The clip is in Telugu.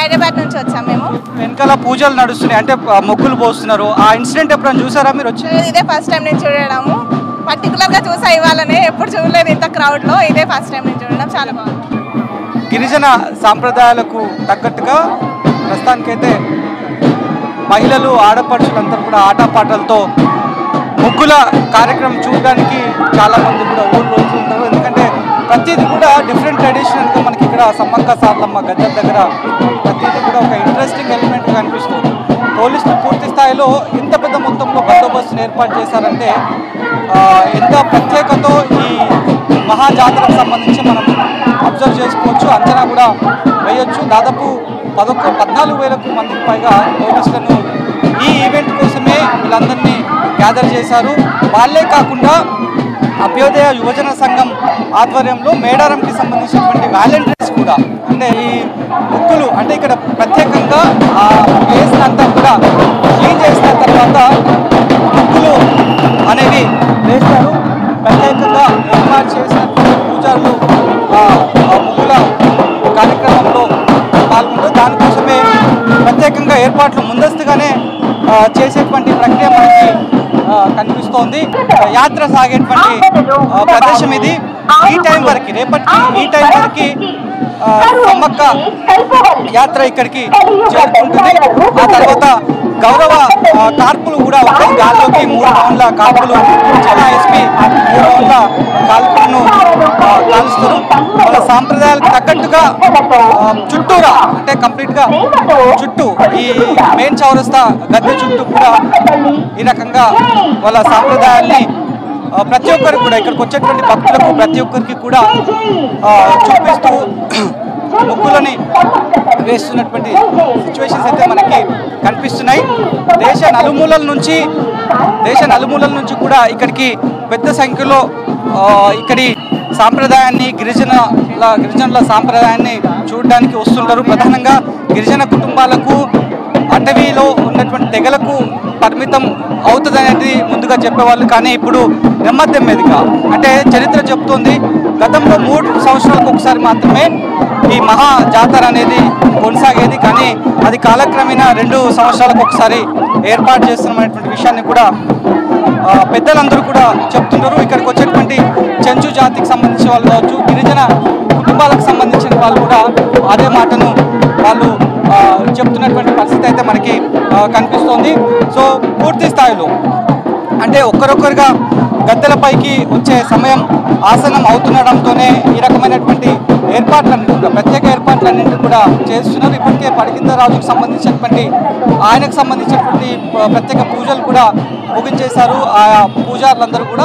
హైదరాబాద్ నుంచి వచ్చాం మేము. వెనకాల పూజలు నడుస్తున్నాయి అంటే మొక్కులు పోస్తున్నారు. ఆ ఇన్సిడెంట్ ఎప్పుడైనా చూసారా మీరు వచ్చి? ఇదే ఫస్ట్ టైం నేను చూడడము. పర్టికులర్గా చూసా ఇవ్వాలనే, ఎప్పుడు చూడలేదు ఇంత క్రౌడ్లో. ఇదే ఫస్ట్ టైం నేను చూడడం, చాలా బాగుంది. గిరిజన సాంప్రదాయాలకు తగ్గట్టుగా ప్రస్తుతానికైతే మహిళలు ఆడపడుచులందరూ కూడా ఆటపాటలతో ముగ్గుల కార్యక్రమం చూడడానికి చాలామంది కూడా ఊళ్ళో ఉంటారు. ఎందుకంటే ప్రతిదీ కూడా డిఫరెంట్ ట్రెడిషనల్గా మనకి ఇక్కడ సమ్మక్క సారలమ్మ గద్దెల దగ్గర ప్రతిదీ కూడా ఒక ఇంట్రెస్టింగ్ ఎలిమెంట్ కనిపిస్తుంది. పోలీసులు పూర్తి స్థాయిలో ఇంత పెద్ద మొత్తంలో బందోబస్తును ఏర్పాటు చేశారంటే ఎంత ప్రత్యేకతో ఈ మహాజాతరకు సంబంధించి మనం అబ్జర్వ్ చేసుకోవచ్చు, అంచనా కూడా వేయొచ్చు. దాదాపు 14,000 మందికి పైగా పోలీసులను ఈ ఈవెంట్ కోసమే వీళ్ళందరినీ గ్యాదర్ చేశారు. వాళ్ళే కాకుండా అభ్యోదయ యువజన సంఘం ఆధ్వర్యంలో మేడారంకి సంబంధించినటువంటి వాలంటీర్స్ కూడా, అంటే ఈ ముగ్గులు అంటే ఇక్కడ ప్రత్యేకంగా ఆ ప్లేస్ అంతా కూడా క్లీన్ చేసిన తర్వాత ముగ్గులు అనేవి వేస్తారు. ప్రత్యేకంగా ఏర్పాటు చేసినటువంటి పూజారులు ముగ్గుల కార్యక్రమంలో పాల్గొంటారు. దానికోసమే ప్రత్యేకంగా ఏర్పాట్లు ముందస్తుగానే చేసేటువంటి ప్రక్రియ మనకి కనిపిస్తోంది. యాత్ర సాగేటువంటి ప్రదేశం ఇది. ఈ టైం వరకు, రేపటికి ఈ టైం వరకు సమ్మక్క యాత్ర ఇక్కడికి చేరుకుంటుంది. ఆ తర్వాత గౌరవ కార్పులు కూడా ఉంటాయి. గాల్లోకి 3 రౌండ్ల కార్పులు, జిల్లా ఎస్పీ 3 రౌండ్ల కార్పులను కాలుస్తారు. వాళ్ళ సాంప్రదాయాలకు తగ్గట్టుగా చుట్టూరా అంటే కంప్లీట్గా చుట్టూ ఈ మెయిన్ చౌరస్తా గద్దె చుట్టూ కూడా ఈ రకంగా వాళ్ళ సాంప్రదాయాల్ని ప్రతి ఒక్కరికి కూడా, ఇక్కడికి వచ్చేటువంటి భక్తులకు ప్రతి ఒక్కరికి కూడా చూపిస్తూ ముగ్గులని వేస్తున్నటువంటి సిచ్యువేషన్స్ అయితే మనకి కనిపిస్తున్నాయి. దేశ నలుమూలల నుంచి కూడా ఇక్కడికి పెద్ద సంఖ్యలో ఇక్కడి సాంప్రదాయాన్ని గిరిజనుల సాంప్రదాయాన్ని చూడడానికి వస్తుంటారు. ప్రధానంగా గిరిజన కుటుంబాలకు అటవీలో ఉన్నటువంటి తెగలకు పరిమితం అవుతుంది అనేది ముందుగా చెప్పేవాళ్ళు. కానీ ఇప్పుడు నెమ్మదిగా అంటే చరిత్ర చెప్తోంది, గతంలో 3 సంవత్సరాలకు ఒకసారి మాత్రమే ఈ మహా జాతర అనేది కొనసాగేది. కానీ అది కాలక్రమేణా 2 సంవత్సరాలకు ఒకసారి ఏర్పాటు చేస్తున్నటువంటి విషయాన్ని కూడా పెద్దలందరూ కూడా చెప్తున్నారు. ఇక్కడికి వచ్చేటువంటి చెంచు జాతికి సంబంధించిన వాళ్ళు కావచ్చు, గిరిజన కుటుంబాలకు సంబంధించిన వాళ్ళు కూడా అదే మాటను వాళ్ళు చెప్తున్నటువంటి పరిస్థితి అయితే మనకి కనిపిస్తోంది. సో పూర్తి స్థాయిలో అంటే ఒక్కరొక్కరుగా గద్దెలపైకి వచ్చే సమయం ఆసనం అవుతుండడంతోనే ఈ రకమైనటువంటి ఏర్పాట్లన్నీ కూడా, ప్రత్యేక ఏర్పాట్లన్నింటినీ కూడా చేస్తున్నారు. ఇప్పటికే పడికిందరాజుకు సంబంధించినటువంటి ఆయనకు సంబంధించినటువంటి ప్రత్యేక పూజలు కూడా ముగించేశారు. ఆ పూజారులందరూ కూడా